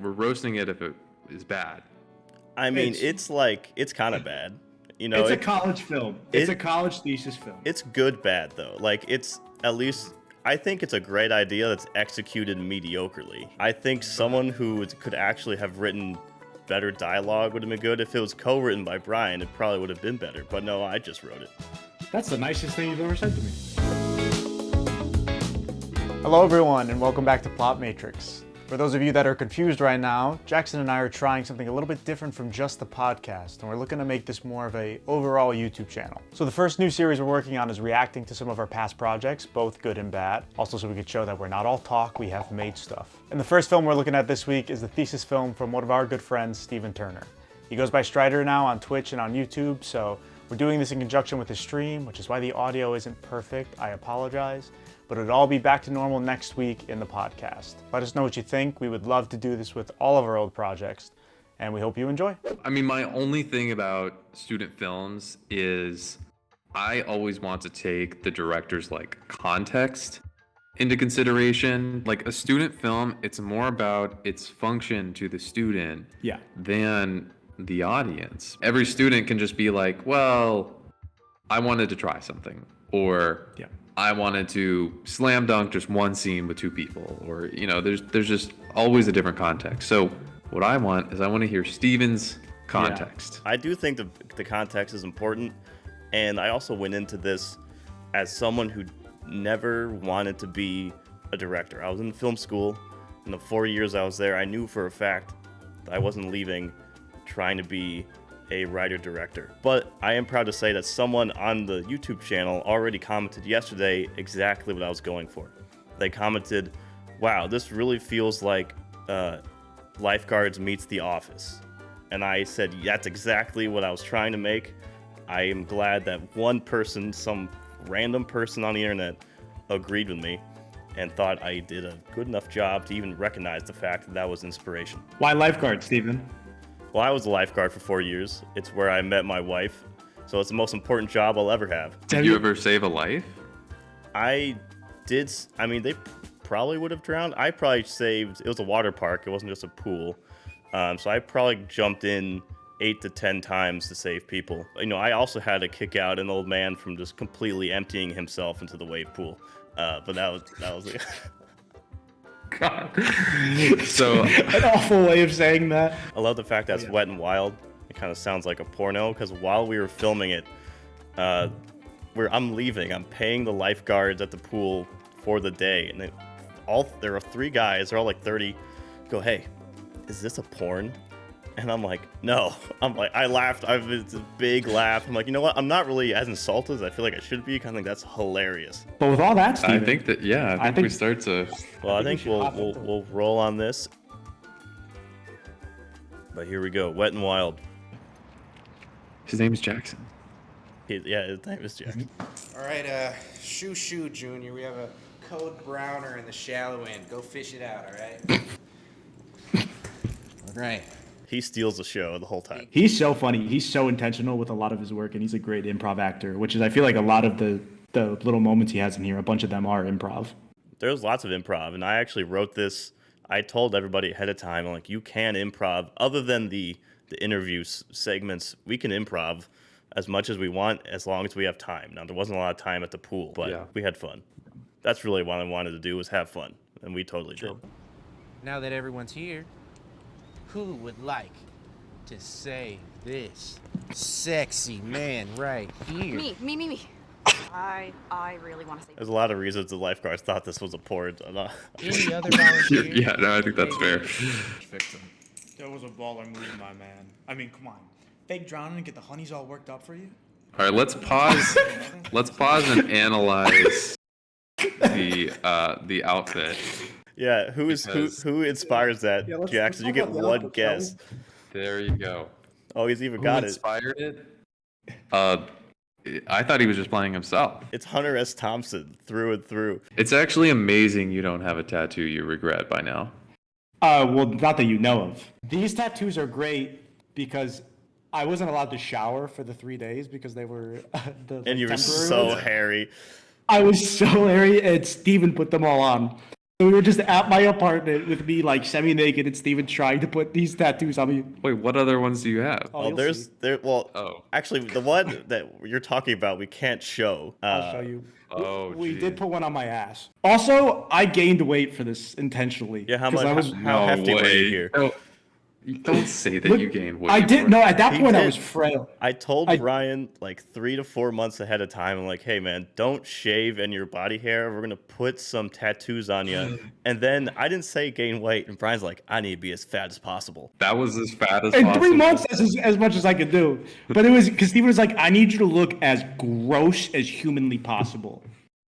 we're roasting it if it is bad. I mean, it's kind of bad. It's a college film. It's a college thesis film. It's good bad though. Like it's at least I think it's a great idea that's executed mediocrely. I think someone who could actually have written better dialogue would have been good. If it was co-written by Brian, it probably would have been better. But no, I just wrote it. That's the nicest thing you've ever said to me. Hello everyone and welcome back to Plot Matrix. For those of you that are confused right now, Jackson and I are trying something a little bit different from just the podcast, and we're looking to make this more of a overall YouTube channel. So the first new series we're working on is reacting to some of our past projects, both good and bad. Also so we could show that we're not all talk, we have made stuff. And the first film we're looking at this week is the thesis film from one of our good friends, Steven Turner. He goes by Strider now on Twitch and on YouTube, so we're doing this in conjunction with his stream, which is why the audio isn't perfect. I apologize. But it'll all be back to normal next week in the podcast. Let us know what you think. We would love to do this with all of our old projects, and we hope you enjoy. I mean, my only thing about student films is I always want to take the director's context into consideration. Like a student film, it's more about its function to the student than the audience. Every student can just be like, well, I wanted to try something, or I wanted to slam dunk just one scene with two people, or there's just always a different context. So what I want to hear Steven's context. I do think the context is important, and I also went into this as someone who never wanted to be a director. I was in film school. In the 4 years I was there, I knew for a fact that I wasn't leaving trying to be a writer-director. But I am proud to say that someone on the YouTube channel already commented yesterday exactly what I was going for. They commented, wow, this really feels like Lifeguards meets The Office. And I said, that's exactly what I was trying to make. I am glad that one person, some random person on the internet, agreed with me and thought I did a good enough job to even recognize the fact that that was inspiration. Why Lifeguard, Steven? Well, I was a lifeguard for 4 years. It's where I met my wife, so it's the most important job I'll ever have. Did you ever save a life? I did. I mean, they probably would have drowned. I probably saved. It was a water park. It wasn't just a pool. So I probably jumped in 8 to 10 times to save people. I also had to kick out an old man from just completely emptying himself into the wave pool. But that was like. God. So an awful way of saying that. I love the fact that it's Wet and Wild. It kind of sounds like a porno, because while we were filming it, I'm leaving. I'm paying the lifeguards at the pool for the day, and there are 3 guys. They're all like 30. Go, hey, is this a porn? And I'm like, no. I laughed. It's a big laugh. I'm like, you know what? I'm not really as insulted as I feel like I should be. I think that's hilarious. But with all that, Steven, I think that I think we start to. Well, I think we'll roll on this. But here we go. Wet and Wild. His name is Jackson. His name is Jackson. All right, shoo, Junior. We have a code browner in the shallow end. Go fish it out, all right? All right. He steals the show the whole time. He's so funny. He's so intentional with a lot of his work, and he's a great improv actor, which is, I feel like a lot of the little moments he has in here, a bunch of them are improv. There's lots of improv, and I actually wrote this. I told everybody ahead of time, I'm like, you can improv. Other than the interview segments, we can improv as much as we want, as long as we have time. Now, there wasn't a lot of time at the pool, but we had fun. That's really what I wanted to do, was have fun, and we totally did. Now that everyone's here, who would like to say this sexy man right here? Me. I really want to say. There's a lot of reasons the lifeguards thought this was a porn. Any other volunteers? Yeah, no, I think that's fair. Victim. That was a baller move, my man. I mean, come on. Fake drowning and get the honeys all worked up for you? All right, let's pause. Let's pause and analyze the outfit. Yeah, who inspires that? Jackson, you get one guess. There you go. Oh, he's even got it. Who inspired it? I thought he was just playing himself. It's Hunter S. Thompson through and through. It's actually amazing you don't have a tattoo you regret by now. Well, not that you know of. These tattoos are great because I wasn't allowed to shower for the 3 days because they were and you were so hairy. I was so hairy, and Steven put them all on. We were just at my apartment with me like semi-naked and Steven trying to put these tattoos on me. Wait, what other ones do you have? Oh, you'll see. Oh. Actually, the one that you're talking about, we can't show. I'll show you. Oh, We did geez. put one on my ass. Also, I gained weight for this intentionally. Yeah, how 'cause much? I was, How hefty were you here? No, you don't say that you gained weight. I did no. At that He point, I did. was frail. I told I- Brian like 3 to 4 months ahead of time. I'm like, hey man, don't shave any of your body hair. We're gonna put some tattoos on you. And then I didn't say gain weight, and Brian's like, I need to be as fat as possible. That was as fat as In possible. 3 months, that's as much as I could do. But it was because Steven was like, I need you to look as gross as humanly possible.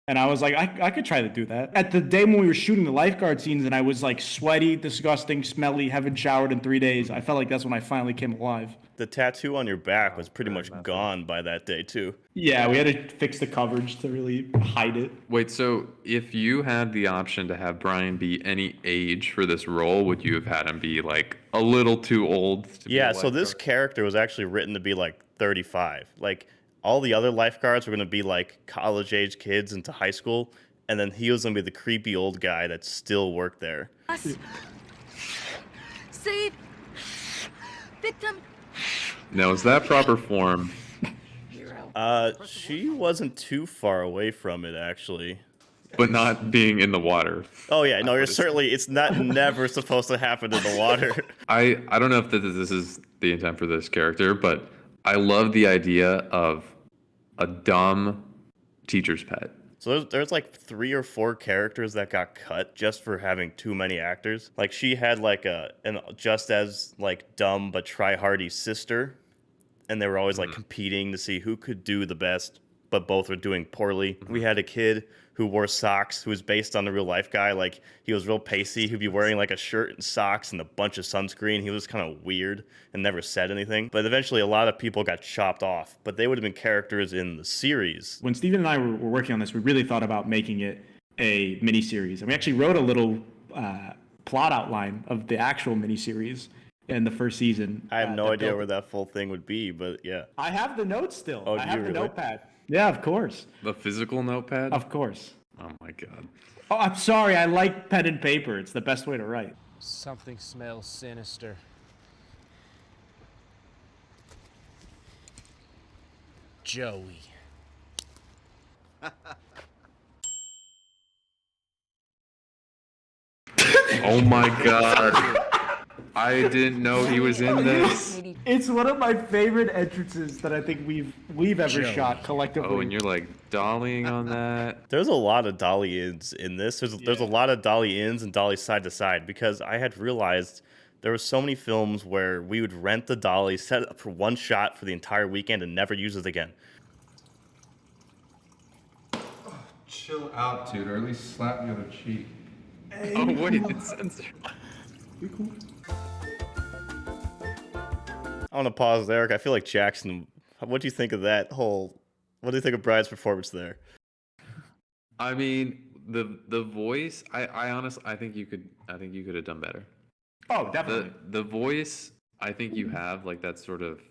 And I was like, I could try to do that. At the day when we were shooting the lifeguard scenes and I was like sweaty, disgusting, smelly, haven't showered in 3 days, I felt like that's when I finally came alive. The tattoo on your back was pretty much gone by that day too. Yeah, we had to fix the coverage to really hide it. Wait, so if you had the option to have Brian be any age for this role, would you have had him be like a little too old to be Yeah, a so this lifeguard? character was actually written to be like 35. Like all the other lifeguards were gonna be like college age kids into high school, and then he was gonna be the creepy old guy that still worked there. Us. Save. Victim. Now, is that proper form? She wasn't too far away from it actually. But not being in the water. Oh yeah, no, you're certainly. It's not never supposed to happen in the water. I don't know if this is the intent for this character, but I love the idea of a dumb teacher's pet. So there's like 3 or 4 characters that got cut just for having too many actors. Like she had like an just as like dumb but try hardy sister, and they were always like competing to see who could do the best, but both were doing poorly. We had a kid who wore socks, who was based on the real life guy. Like he was real pacey. He'd be wearing like a shirt and socks and a bunch of sunscreen. He was kind of weird and never said anything. But eventually a lot of people got chopped off, but they would have been characters in the series. When Steven and I were working on this, we really thought about making it a miniseries. And we actually wrote a little plot outline of the actual miniseries in the first season. I have no that idea built- where that full thing would be, but yeah. I have the notes still. Oh, I do have you the really? notepad. Yeah, of course. The physical notepad? Of course. Oh my god. Oh, I'm sorry. I like pen and paper. It's the best way to write. Something smells sinister. Joey. Oh my god. I didn't know he was in this. It's one of my favorite entrances that I think we've ever Joey. shot collectively. Oh, and you're like dollying on that. There's a lot of dolly ins in this. There's a lot of dolly ins and dolly side to side, because I had realized there were so many films where we would rent the dolly, set it up for one shot for the entire weekend, and never use it again. Chill out, dude, or at least slap me on the cheek. Oh wait, it's censored. I want to pause there. 'Cause I feel like Jackson. What do you think of that whole? What do you think of Brian's performance there? I mean, the voice, I honestly I think you could have done better. Oh, definitely. The voice, I think you have like that sort of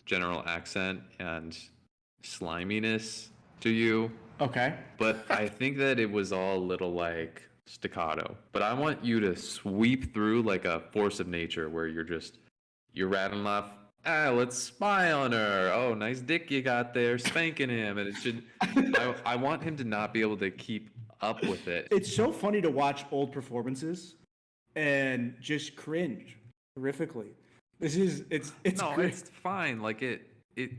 general accent and sliminess to you, Okay. but I think that it was all a little like staccato. But I want you to sweep through like a force of nature where you're rattling off, let's spy on her. Oh, nice dick you got there, spanking him. And it should, I want him to not be able to keep up with it. It's so funny to watch old performances and just cringe horrifically. It's No, great. it's fine. Like it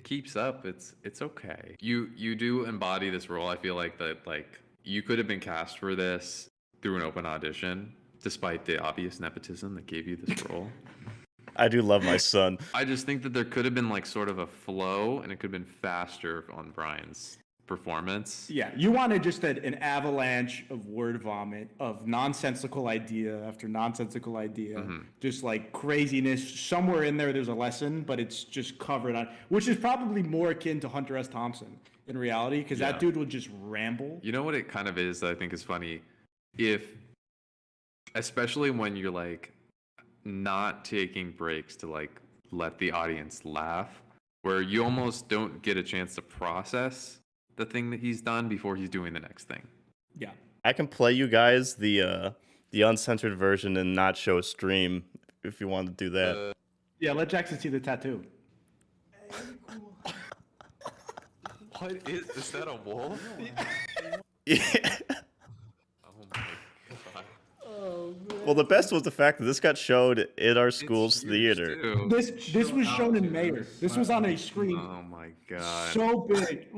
keeps up. It's okay. You do embody this role. I feel like that like you could have been cast for this through an open audition, despite the obvious nepotism that gave you this role. I do love my son. I just think that there could have been like sort of a flow, and it could have been faster on Brian's performance. Yeah, you wanted just an avalanche of word vomit of nonsensical idea after nonsensical idea, just like craziness. Somewhere in there's a lesson, but it's just covered on, which is probably more akin to Hunter S. Thompson in reality, because Yeah. that dude would just ramble. You know what it kind of is that I think is funny? Especially when you're like not taking breaks to like let the audience laugh, where you almost don't get a chance to process the thing that he's done before he's doing the next thing. Yeah. I can play you guys the the uncensored version and not show a stream if you want to do that. Yeah, let Jackson see the tattoo. What is that a wolf? Yeah. Oh my god. Well, the best was the fact that this got showed in our school's It's huge, theater. too. This was shown in Mayor. This was on a screen Oh my god. so big.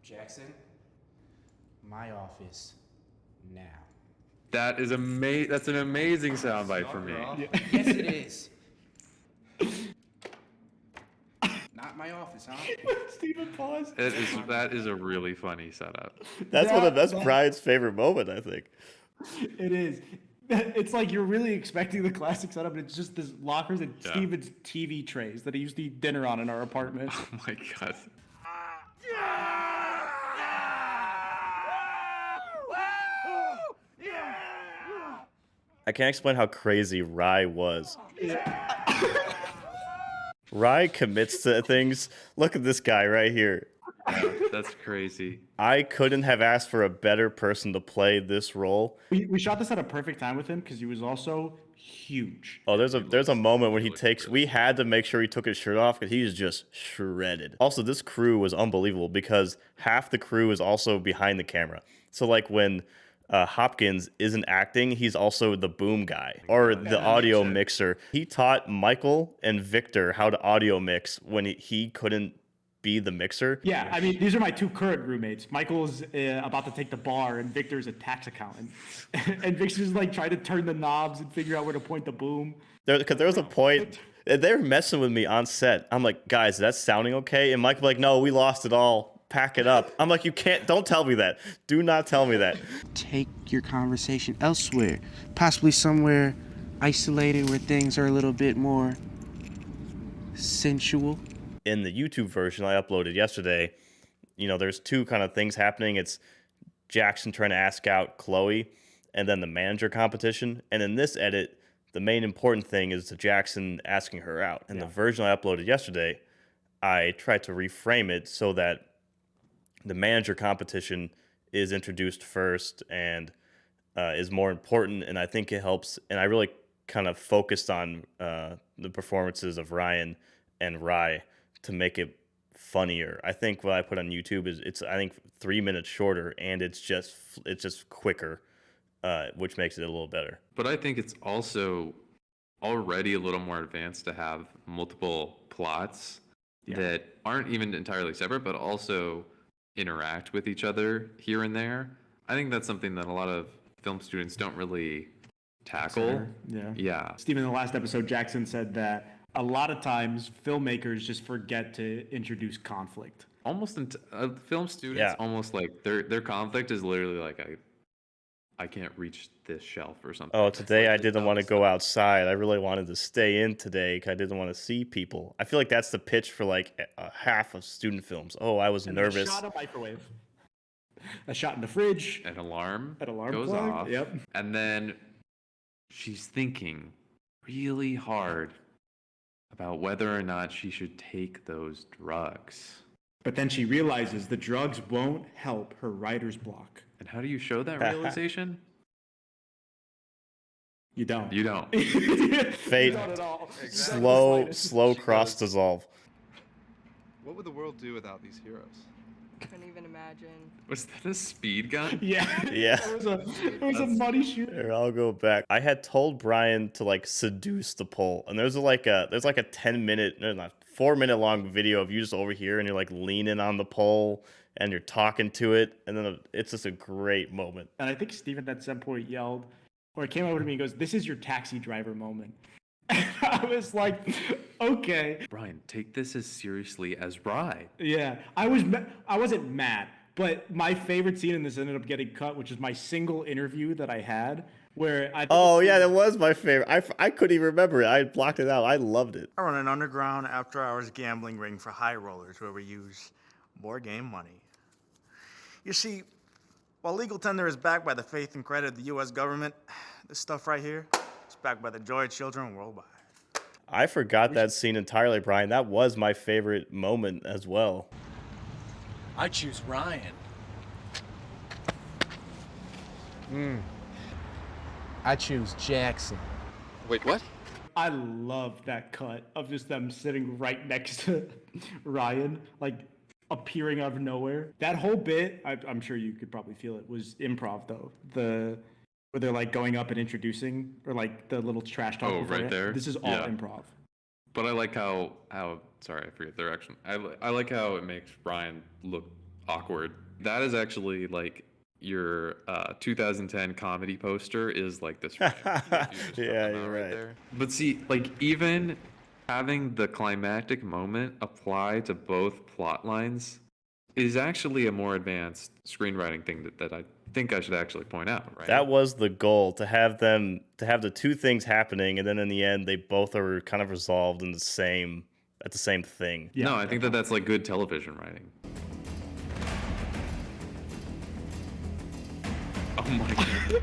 Jackson, my office now. That is that's an amazing soundbite for me. Yes, it is. Not my office, huh? Stephen paused. That is a really funny setup. That's Brian's favorite moment, I think. It is. It's like you're really expecting the classic setup, and it's just this lockers and Yeah. Steven's TV trays that he used to eat dinner on in our apartment. Oh my god. I can't explain how crazy Rye was. Rye commits to things. Look at this guy right here. Yeah, that's crazy. I couldn't have asked for a better person to play this role. We shot this at a perfect time with him because he was also huge. Oh, there's a moment when we had to make sure he took his shirt off because he was just shredded. Also, this crew was unbelievable because half the crew is also behind the camera. So like when Hopkins isn't acting, he's also the boom guy or the audio mixer. He taught Michael and Victor how to audio mix when he couldn't be the mixer. Yeah, I mean, these are my two current roommates. Michael's about to take the bar, and Victor's a tax accountant. And Victor's like trying to turn the knobs and figure out where to point the boom. Because there was a point, they were messing with me on set. I'm like, guys, that's sounding okay? And Michael like, no, we lost it all. Pack it up. I'm like, you can't, don't tell me that. Do not tell me that. Take your conversation elsewhere, possibly somewhere isolated where things are a little bit more sensual. In the YouTube version I uploaded yesterday, there's two kind of things happening. It's Jackson trying to ask out Chloe and then the manager competition. And in this edit, the main important thing is the Jackson asking her out. And the version I uploaded yesterday, I tried to reframe it so that the manager competition is introduced first and is more important. And I think it helps. And I really kind of focused on the performances of Ryan and Rye to make it funnier. I think what I put on YouTube is it's 3 minutes shorter and it's just quicker, which makes it a little better. But I think it's also already a little more advanced to have multiple plots that aren't even entirely separate, but also interact with each other here and there. I think that's something that a lot of film students don't really tackle. Yeah. Stephen, in the last episode, Jackson said that a lot of times filmmakers just forget to introduce conflict. Almost film students, almost like their conflict is literally like I can't reach this shelf or something. Oh, today I didn't want to go outside. I really wanted to stay in today because I didn't want to see people. I feel like that's the pitch for like half of student films. Oh, I was nervous. A shot of microwave. A shot in the fridge. An alarm goes plug. off. Yep. And then she's thinking really hard about whether or not she should take those drugs. But then she realizes the drugs won't help her writer's block. And how do you show that realization? You don't. You don't. Fate. Not at all. Slow cross dissolve. What would the world do without these heroes? Couldn't even imagine. Was that a speed gun? Yeah. Yeah. It was a muddy shoot. Here, I'll go back. I had told Brian to like seduce the pole, and there's like a 4-minute long video of you just over here and you're like leaning on the pole and you're talking to it, and then it's just a great moment. And I think Steven at some point yelled, or came over to me and goes, "This is your taxi driver moment." And I was like, okay. Brian, take this as seriously as Rye. Yeah, I wasn't mad, but my favorite scene in this ended up getting cut, which is my single interview that I had, where I. Oh yeah, that was my favorite. I couldn't even remember it. I blocked it out. I loved it. I run an underground after-hours gambling ring for high rollers where we use board game money. You see, while legal tender is backed by the faith and credit of the U.S. government, this stuff right here is backed by the joy of children worldwide. I forgot that scene entirely, Brian. That was my favorite moment as well. I choose Ryan. I choose Jackson. Wait, what? I love that cut of just them sitting right next to Ryan, like appearing out of nowhere. That whole bit, I'm sure you could probably feel it, was improv though. Where they're like going up and introducing, or like the little trash talk. Oh, before right it. there? This is all Yeah. improv. But I like how sorry, I forget their action. I like how it makes Brian look awkward. That is actually like your 2010 comedy poster is like this. Frame. You just put Yeah, them out you're right. there. But see, like even having the climactic moment apply to both plot lines is actually a more advanced screenwriting thing that I think I should actually point out, right? That was the goal, to have the two things happening, and then in the end they both are kind of resolved in the same thing. Yeah, no, I think that's like good television writing. Oh my god.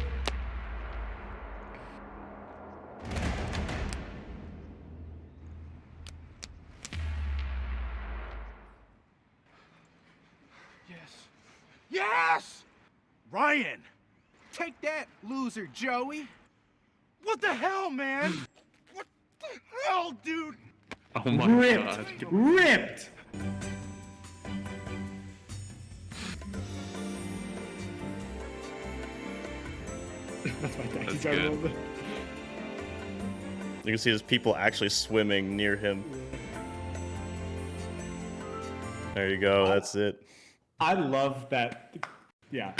Yes! Ryan! Take that, loser Joey! What the hell, man? What the hell, dude? Oh my ripped, god. ripped. That's my taxi That's driver good. moment. You can see there's people actually swimming near him. There you go. That's it. I love that. Yeah.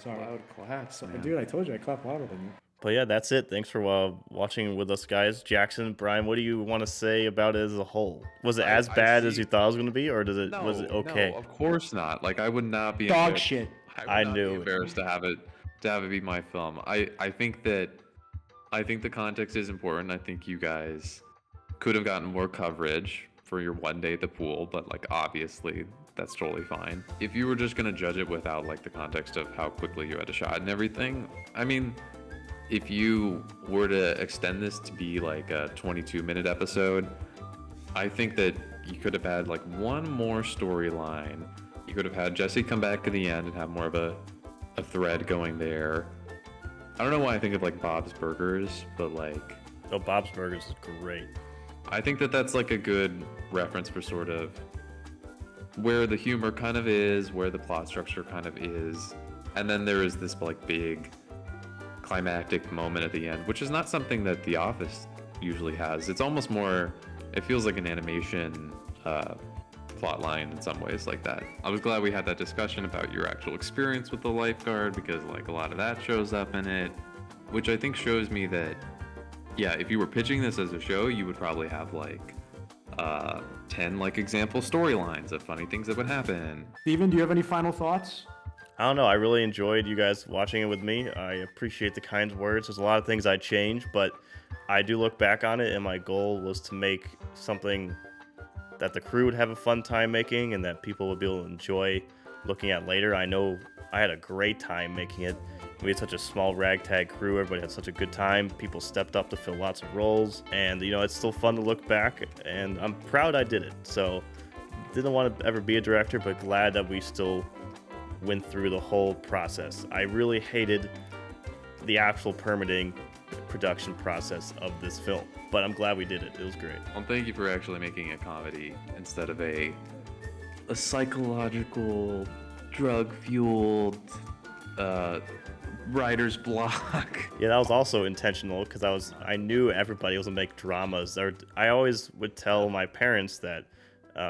Sorry. Loud claps, man. Dude, I told you I clap louder than you. But yeah, that's it. Thanks for watching with us, guys. Jackson, Brian, what do you want to say about it as a whole? Was it as bad as you thought it was going to be, or was it okay? No, of course not. Like I would not be Dog embarrassed- shit. I would not knew be it. embarrassed to have it be my film. I think the context is important. I think you guys could have gotten more coverage for your one day at the pool, but like obviously that's totally fine. If you were just gonna judge it without like the context of how quickly you had a shot and everything, I mean, if you were to extend this to be like a 22-minute episode, I think that you could have had like one more storyline. You could have had Jesse come back at the end and have more of a thread going there. I don't know why I think of like Bob's Burgers, but like Oh, Bob's Burgers is great. I think that that's like a good reference for sort of where the humor kind of is, where the plot structure kind of is, and then there is this like big climactic moment at the end, which is not something that The Office usually has. It's almost more, it feels like an animation plot line in some ways like that. I was glad we had that discussion about your actual experience with the lifeguard, because like a lot of that shows up in it, which I think shows me that, yeah, if you were pitching this as a show, you would probably have like 10 like example storylines of funny things that would happen. Steven, do you have any final thoughts? I don't know. I really enjoyed you guys watching it with me. I appreciate the kind words. There's a lot of things I'd change, but I do look back on it, and my goal was to make something that the crew would have a fun time making and that people would be able to enjoy looking at later. I know I had a great time making it. We had such a small ragtag crew. Everybody had such a good time. People stepped up to fill lots of roles, and it's still fun to look back, and I'm proud I did it. So didn't want to ever be a director, but glad that we still went through the whole process. I really hated the actual permitting production process of this film, but I'm glad we did it. It was great. Well, thank you for actually making a comedy instead of a psychological, drug-fueled writer's block. Yeah, that was also intentional because I knew everybody was gonna make dramas. I always would tell my parents that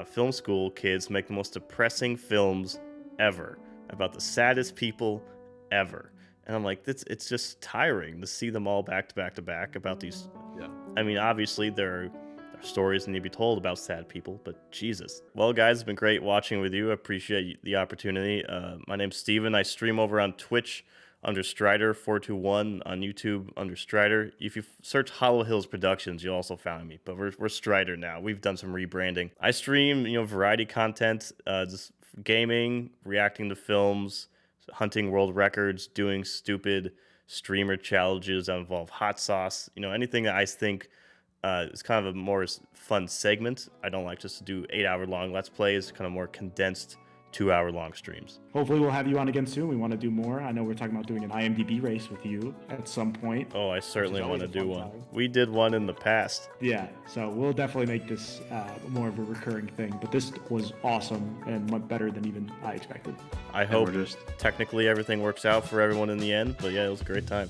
film school kids make the most depressing films ever about the saddest people ever. And I'm like, it's just tiring to see them all back to back to back about these. Yeah. I mean, obviously there are stories that need to be told about sad people, but Jesus. Well, guys, it's been great watching with you. I appreciate the opportunity. My name's Steven. I stream over on Twitch under Strider421, on YouTube under Strider. If you search Hollow Hills Productions, you'll also find me. But we're Strider now. We've done some rebranding. I stream, variety content, just gaming, reacting to films, hunting world records, doing stupid streamer challenges that involve hot sauce. Anything that I think It's kind of a more fun segment. I don't like just to do 8-hour long Let's Plays, kind of more condensed 2-hour long streams. Hopefully we'll have you on again soon. We want to do more. I know we're talking about doing an IMDb race with you at some point. Oh, I certainly want always to a do fun one. time. We did one in the past. Yeah, so we'll definitely make this more of a recurring thing. But this was awesome and went better than even I expected. I hope we're just- technically everything works out for everyone in the end, but yeah, it was a great time.